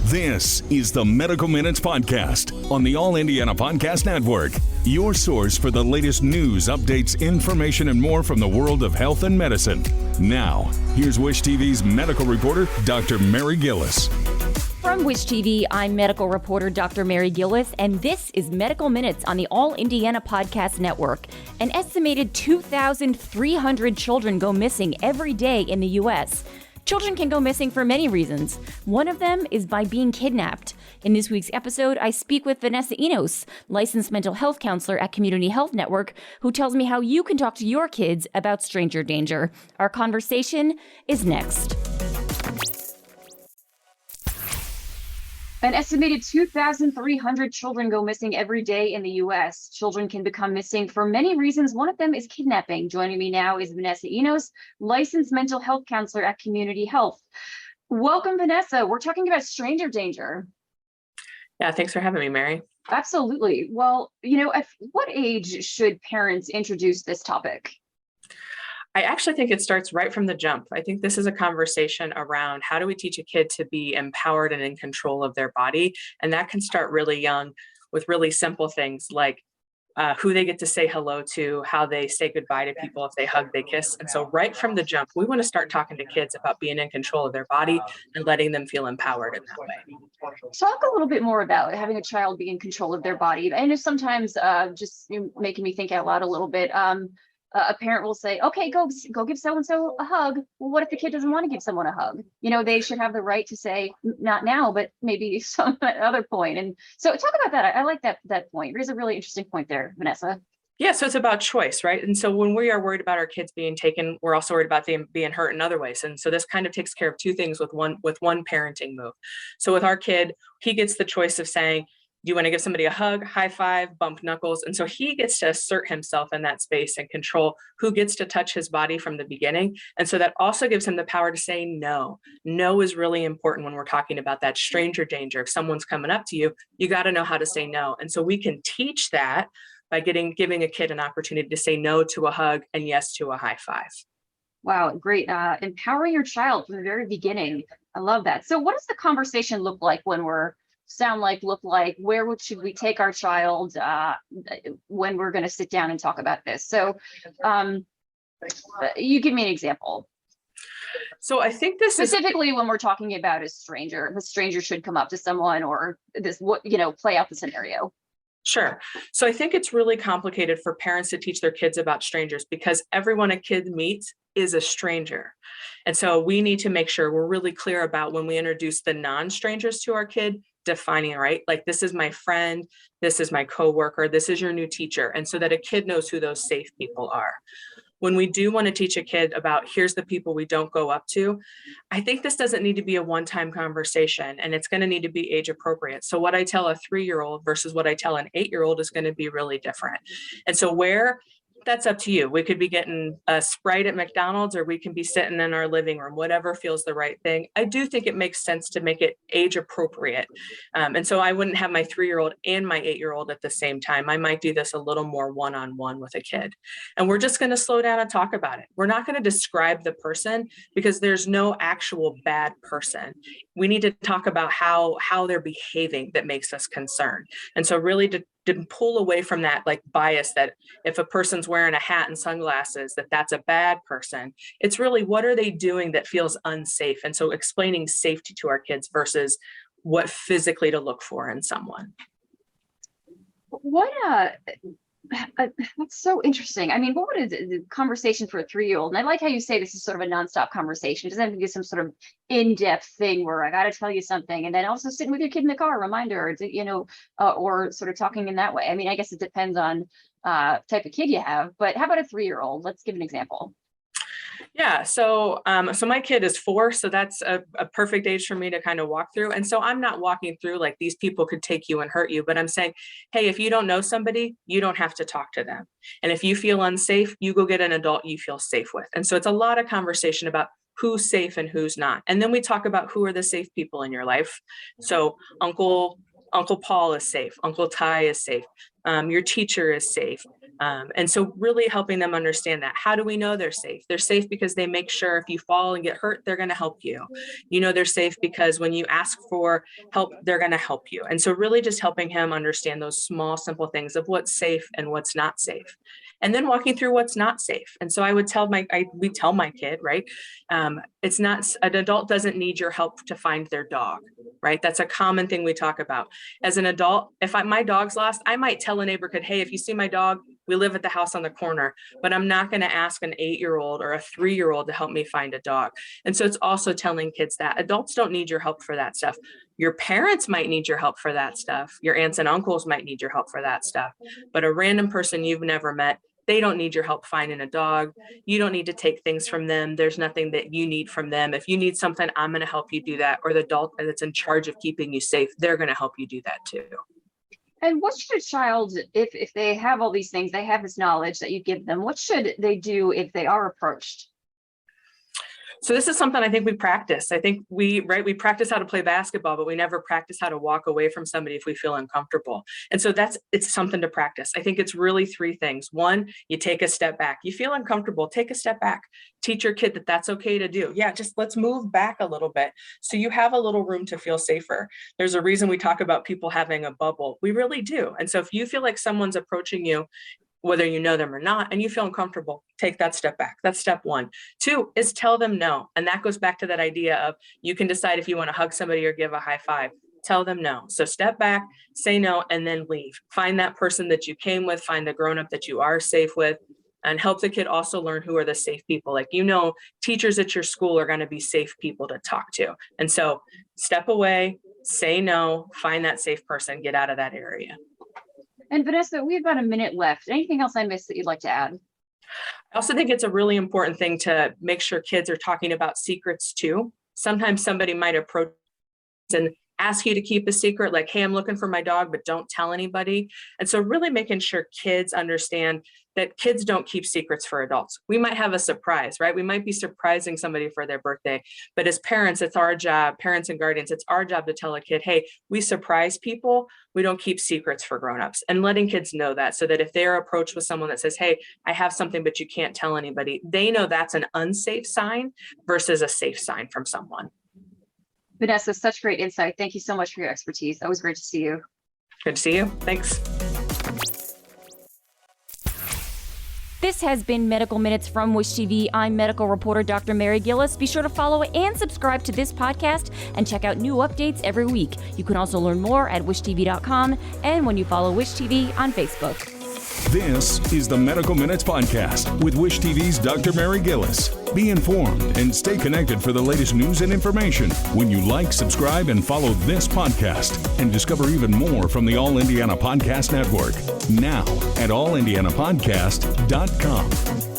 This is the Medical Minutes Podcast on the All Indiana Podcast Network. Your source for the latest news, updates, information, and more from the world of health and medicine. Now, here's Wish TV's medical reporter, Dr. Mary Gillis. From Wish TV, I'm medical reporter Dr. Mary Gillis, and this is Medical Minutes on the All Indiana Podcast Network. An estimated 2,300 children go missing every day in the U.S. Children can go missing for many reasons. One of them is by being kidnapped. In this week's episode, I speak with Vanessa Enos, licensed mental health counselor at Community Health Network, who tells me how you can talk to your kids about stranger danger. Our conversation is next. An estimated 2,300 children go missing every day in the U.S. Children can become missing for many reasons. One of them is kidnapping. Joining me now is Vanessa Enos, licensed mental health counselor at Community Health. Welcome, Vanessa. We're talking about stranger danger. Yeah, thanks for having me, Mary. Absolutely. Well, at what age should parents introduce this topic? I actually think it starts right from the jump. I think this is a conversation around how do we teach a kid to be empowered and in control of their body? And that can start really young with really simple things like who they get to say hello to, how they say goodbye to people, if they hug, they kiss. And so right from the jump, we want to start talking to kids about being in control of their body and letting them feel empowered in that way. Talk a little bit more about having a child be in control of their body. I know sometimes making me think out loud a little bit. A parent will say, okay, go give so-and-so a hug. Well, what if the kid doesn't want to give someone a hug? They should have the right to say, not now, but maybe some other point. And so talk about that. I like that point. There's a really interesting point there, Vanessa. Yeah, so it's about choice, right? And so when we are worried about our kids being taken, we're also worried about them being hurt in other ways. And so this kind of takes care of two things with one parenting move. So with our kid, he gets the choice of saying, do you want to give somebody a hug, high five, bump knuckles? And so he gets to assert himself in that space and control who gets to touch his body from the beginning. And so that also gives him the power to say no. No is really important when we're talking about that stranger danger. If someone's coming up to you, you got to know how to say no. And so we can teach that by giving a kid an opportunity to say no to a hug and yes to a high five. Wow, great. Empowering your child from the very beginning. I love that. So what does the conversation look like when look like, where should we take our child when we're going to sit down and talk about this? So you give me an example. So I think this specifically when we're talking about the stranger should come up to someone or play out the scenario. Sure. So I think it's really complicated for parents to teach their kids about strangers because everyone a kid meets is a stranger. And so we need to make sure we're really clear about when we introduce the non-strangers to our kid, defining, right? Like, this is my friend, this is my coworker, this is your new teacher. And so that a kid knows who those safe people are. When we do want to teach a kid about here's the people we don't go up to, I think this doesn't need to be a one-time conversation and it's going to need to be age appropriate. So what I tell a 3-year-old versus what I tell an 8-year-old is going to be really different. And so that's up to you. We could be getting a Sprite at McDonald's or we can be sitting in our living room, whatever feels the right thing. I do think it makes sense to make it age appropriate. And so I wouldn't have my 3-year-old and my 8-year-old at the same time. I might do this a little more one-on-one with a kid. And we're just going to slow down and talk about it. We're not going to describe the person because there's no actual bad person. We need to talk about how they're behaving that makes us concerned. And so really to pull away from that like bias that if a person's wearing a hat and sunglasses, that's a bad person. It's really what are they doing that feels unsafe? And so explaining safety to our kids versus what physically to look for in someone. That's so interesting. I mean, what would a conversation for a 3-year-old? And I like how you say this is sort of a nonstop conversation. It doesn't have to be some sort of in-depth thing where I got to tell you something, and then also sitting with your kid in the car, reminder, or sort of talking in that way. I mean, I guess it depends on type of kid you have. But how about a 3-year-old? Let's give an example. Yeah. So my kid is 4, so that's a perfect age for me to kind of walk through. And so I'm not walking through like these people could take you and hurt you, but I'm saying, hey, if you don't know somebody, you don't have to talk to them. And if you feel unsafe, you go get an adult you feel safe with. And so it's a lot of conversation about who's safe and who's not. And then we talk about who are the safe people in your life. So uncle, Uncle Paul is safe. Uncle Ty is safe. Your teacher is safe. And so really helping them understand that. How do we know they're safe? They're safe because they make sure if you fall and get hurt, they're going to help you. You know, they're safe because when you ask for help, they're going to help you. And so really just helping him understand those small, simple things of what's safe and what's not safe. And then walking through what's not safe. And so I would tell we tell my kid, right? It's not, an adult doesn't need your help to find their dog, right? That's a common thing we talk about. As an adult, if my dog's lost, I might tell a neighbor kid, hey, if you see my dog, we live at the house on the corner, but I'm not going to ask an 8-year-old or a 3-year-old to help me find a dog. And so it's also telling kids that adults don't need your help for that stuff. Your parents might need your help for that stuff. Your aunts and uncles might need your help for that stuff. But a random person you've never met, they don't need your help finding a dog. You don't need to take things from them. There's nothing that you need from them. If you need something, I'm going to help you do that. Or the adult that's in charge of keeping you safe, they're going to help you do that too. And what should a child, if they have all these things, they have this knowledge that you give them, what should they do if they are approached? So this is something I think we practice. I think we practice how to play basketball, but we never practice how to walk away from somebody if we feel uncomfortable. And so it's something to practice. I think it's really 3 things. 1, you take a step back. You feel uncomfortable, take a step back. Teach your kid that that's okay to do. Yeah, just let's move back a little bit so you have a little room to feel safer. There's a reason we talk about people having a bubble. We really do. And so if you feel like someone's approaching you, whether you know them or not, and you feel uncomfortable, take that step back. That's step 1. 2 is tell them no. And that goes back to that idea of you can decide if you want to hug somebody or give a high five. Tell them no. So step back, say no, and then leave. Find that person that you came with, find the grown-up that you are safe with, and help the kid also learn who are the safe people. Like, teachers at your school are going to be safe people to talk to. And so step away, say no, find that safe person, get out of that area. And Vanessa, we have about a minute left. Anything else I missed that you'd like to add? I also think it's a really important thing to make sure kids are talking about secrets too. Sometimes somebody might approach and ask you to keep a secret, like, hey, I'm looking for my dog, but don't tell anybody. And so really making sure kids understand that kids don't keep secrets for adults. We might have a surprise, right? We might be surprising somebody for their birthday, but as parents, it's our job, parents and guardians, it's our job to tell a kid, hey, we surprise people. We don't keep secrets for grownups, and letting kids know that so that if they're approached with someone that says, hey, I have something, but you can't tell anybody, they know that's an unsafe sign versus a safe sign from someone. Vanessa, such great insight. Thank you so much for your expertise. Always great to see you. Good to see you. Thanks. This has been Medical Minutes from Wish TV. I'm medical reporter Dr. Mary Gillis. Be sure to follow and subscribe to this podcast and check out new updates every week. You can also learn more at wishtv.com and when you follow Wish TV on Facebook. This is the Medical Minutes Podcast with Wish TV's Dr. Mary Gillis. Be informed and stay connected for the latest news and information when you like, subscribe, and follow this podcast. And discover even more from the All Indiana Podcast Network. Now at allindianapodcast.com.